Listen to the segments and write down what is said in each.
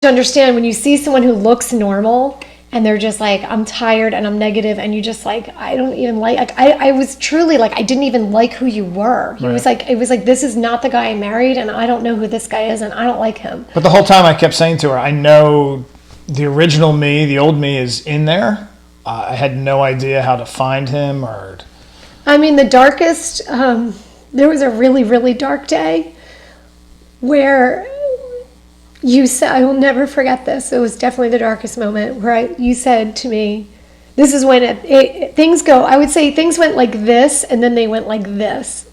to understand when you see someone who looks normal and they're just like, I'm tired and I'm negative, and you just like, I don't even like I was truly like, I didn't even like who you were. It was like, this is not the guy I married, and I don't know who this guy is, and I don't like him. But the whole time I kept saying to her, I know the original me, the old me, is in there. I had no idea how to find him. I mean, the darkest, there was a really, really dark day where you said, I will never forget this. It was definitely the darkest moment where you said to me, this is when things go, I would say things went like this, and then they went like this.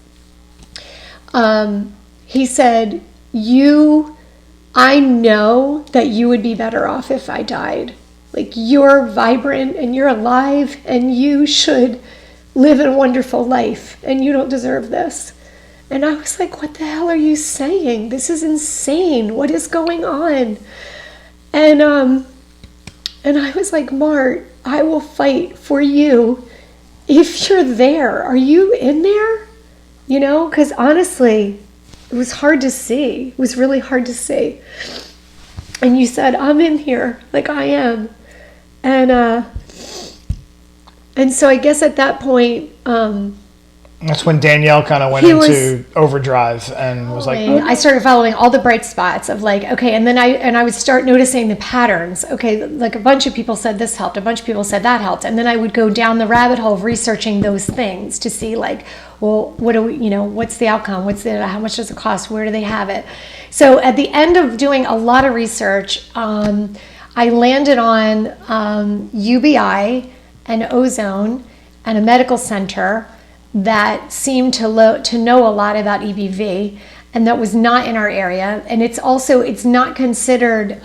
He said, I know that you would be better off if I died. Like, you're vibrant and you're alive and you should live a wonderful life, and you don't deserve this. And I was like, what the hell are you saying? This is insane. What is going on? And I was like, Mart, I will fight for you if you're there. Are you in there? You know, because honestly, it was hard to see. It was really hard to see. And you said, I'm in here, like I am. And so I guess at that point, that's when Danielle kind of went into overdrive and was like, I started following all the bright spots of like, okay, and then I would start noticing the patterns. Okay, like a bunch of people said this helped, a bunch of people said that helped, and then I would go down the rabbit hole of researching those things to see like, well, what do we, what's the outcome? How much does it cost? Where do they have it? So at the end of doing a lot of research, I landed on UBI and Ozone and a medical center that seemed to know a lot about EBV, and that was not in our area. And it's not considered,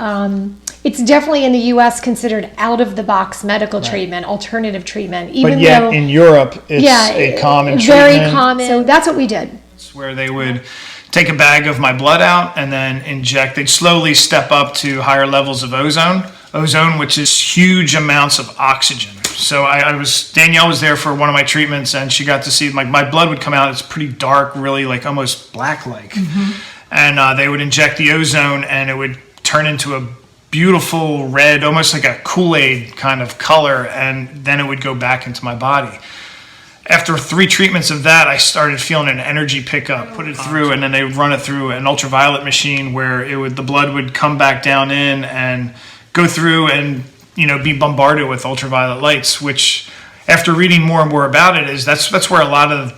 it's definitely in the US considered out of the box medical treatment, alternative treatment. But yet in Europe, it's a common very treatment. Common. So that's what we did. It's where they would take a bag of my blood out and then inject. They'd slowly step up to higher levels of ozone, which is huge amounts of oxygen. So Danielle was there for one of my treatments, and she got to see my blood would come out. It's pretty dark, really like almost black-like. Mm-hmm. And they would inject the ozone, and it would turn into a beautiful red, almost like a Kool-Aid kind of color, and then it would go back into my body. After 3 treatments of that, I started feeling an energy pickup, put it through, and then they would run it through an ultraviolet machine where the blood would come back down in and go through and be bombarded with ultraviolet lights, which after reading more and more about it that's where a lot of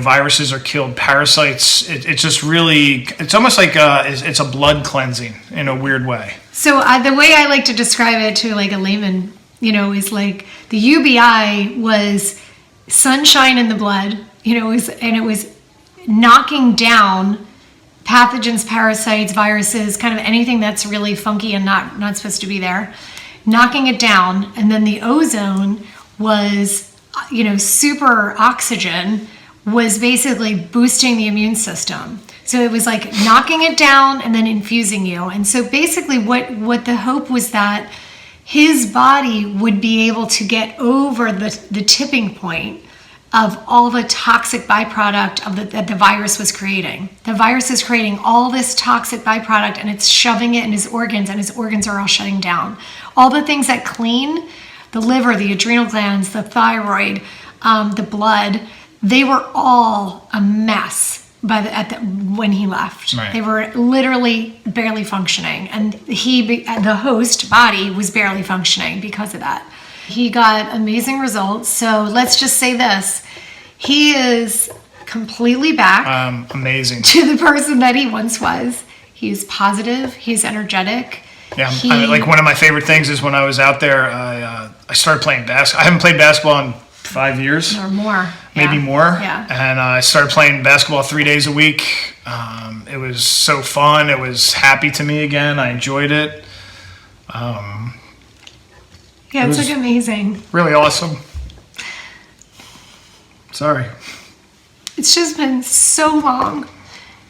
viruses are killed, parasites. It's just really, it's almost like it's a blood cleansing in a weird way. So the way I like to describe it to like a layman, is like the UBI was sunshine in the blood, it was knocking down pathogens, parasites, viruses, kind of anything that's really funky and not supposed to be there, knocking it down. And then the ozone was, super oxygen, was basically boosting the immune system. So it was like knocking it down and then infusing you. And so basically what the hope was that his body would be able to get over the tipping point of all the toxic byproduct that the virus was creating. The virus is creating all this toxic byproduct, and it's shoving it in his organs, and his organs are all shutting down. All the things that clean, the liver, the adrenal glands, the thyroid, the blood, they were all a mess when he left. Right. They were literally barely functioning, and the host body was barely functioning because of that. He got amazing results. So let's just say this: he is completely back, amazing, to the person that he once was. He's positive. He's energetic. Yeah, like one of my favorite things is when I was out there, I started playing basketball. I haven't played basketball in 5 years. Or more. Maybe more. Yeah. And I started playing basketball 3 days a week. It was so fun. It was happy to me again. I enjoyed it. Yeah, it's like amazing. Really awesome. Sorry. It's just been so long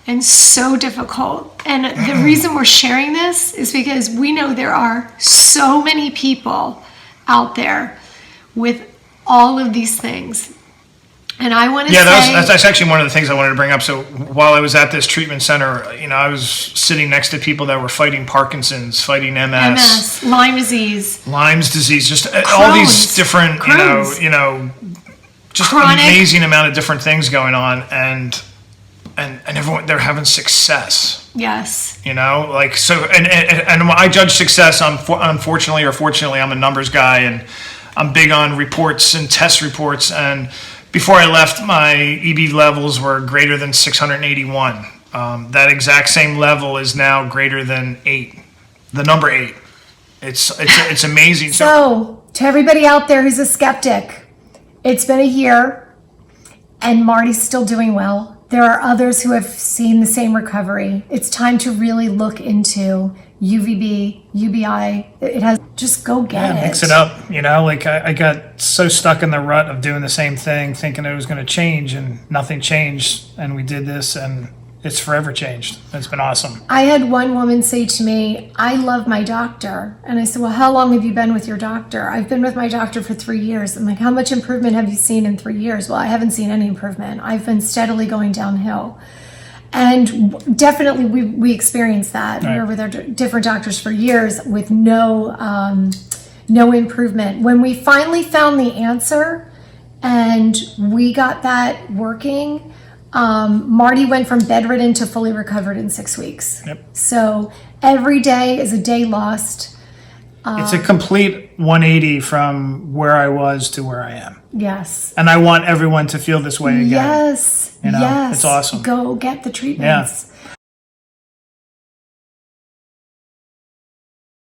and so difficult. And the reason we're sharing this is because we know there are so many people out there with all of these things. And I want to Yeah, say, that's actually one of the things I wanted to bring up. So while I was at this treatment center, I was sitting next to people that were fighting Parkinson's, fighting MS, Lyme disease, Lyme's disease, just all these different, Crohn's. Just Chronic. an amazing amount of different things going on, and everyone, they're having success. Yes. Like, so, and when I judge success, unfortunately or fortunately, I'm a numbers guy, and I'm big on reports and test reports. And before I left, my EB levels were greater than 681. That exact same level is now greater than 8. The number 8. It's amazing. So, to everybody out there who's a skeptic, it's been a year, and Marty's still doing well. There are others who have seen the same recovery. It's time to really look into UVB, UBI. Just go get it. Mix it up. Like I got so stuck in the rut of doing the same thing, thinking it was going to change, and nothing changed. And we did this, and it's forever changed. It's been awesome. I had one woman say to me, I love my doctor. And I said, well, how long have you been with your doctor? I've been with my doctor for 3 years. I'm like, how much improvement have you seen in 3 years? Well, I haven't seen any improvement. I've been steadily going downhill. And definitely we experienced that. Right. We were with our different doctors for years with no improvement. When we finally found the answer and we got that working, Marty went from bedridden to fully recovered in 6 weeks. Yep. So every day is a day lost. It's a complete 180 from where I was to where I am. Yes. And I want everyone to feel this way again. Yes. Yes. It's awesome. Go get the treatments.